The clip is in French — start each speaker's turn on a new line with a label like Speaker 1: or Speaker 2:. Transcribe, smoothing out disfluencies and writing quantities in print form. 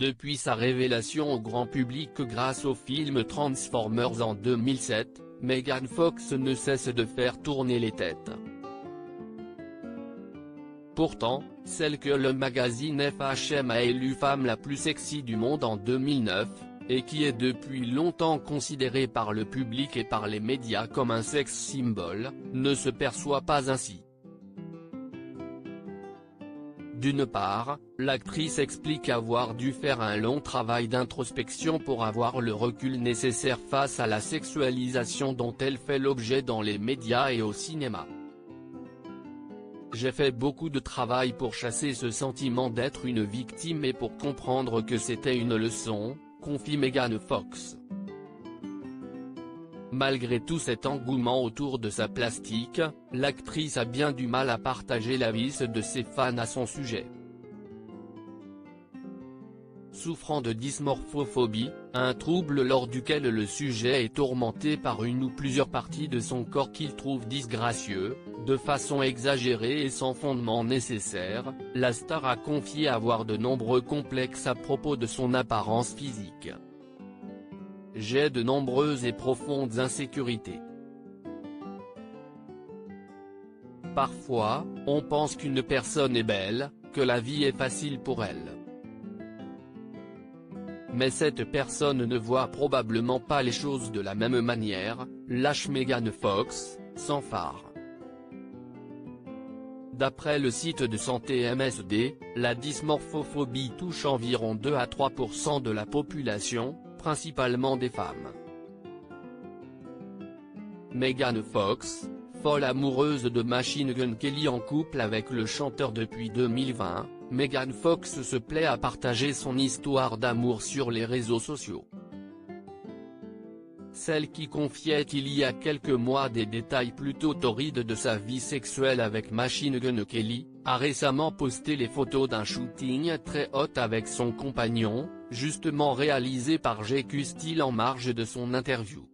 Speaker 1: Depuis sa révélation au grand public grâce au film Transformers en 2007, Megan Fox ne cesse de faire tourner les têtes. Pourtant, celle que le magazine FHM a élue femme la plus sexy du monde en 2009, et qui est depuis longtemps considérée par le public et par les médias comme un sex symbol, ne se perçoit pas ainsi. D'une part, l'actrice explique avoir dû faire un long travail d'introspection pour avoir le recul nécessaire face à la sexualisation dont elle fait l'objet dans les médias et au cinéma. J'ai fait beaucoup de travail pour chasser ce sentiment d'être une victime et pour comprendre que c'était une leçon, confie Megan Fox. Malgré tout cet engouement autour de sa plastique, l'actrice a bien du mal à partager l'avis de ses fans à son sujet. Souffrant de dysmorphophobie, un trouble lors duquel le sujet est tourmenté par une ou plusieurs parties de son corps qu'il trouve disgracieux, de façon exagérée et sans fondement nécessaire, la star a confié avoir de nombreux complexes à propos de son apparence physique. J'ai de nombreuses et profondes insécurités. Parfois, on pense qu'une personne est belle, que la vie est facile pour elle. Mais cette personne ne voit probablement pas les choses de la même manière, lâche Megan Fox, sans phare. D'après le site de santé MSD, la dysmorphophobie touche environ 2 à 3% de la population, principalement des femmes. Megan Fox, folle amoureuse de Machine Gun Kelly en couple avec le chanteur depuis 2020, Megan Fox se plaît à partager son histoire d'amour sur les réseaux sociaux. Celle qui confiait il y a quelques mois des détails plutôt torrides de sa vie sexuelle avec Machine Gun Kelly, a récemment posté les photos d'un shooting très hot avec son compagnon, justement réalisé par GQ Style en marge de son interview.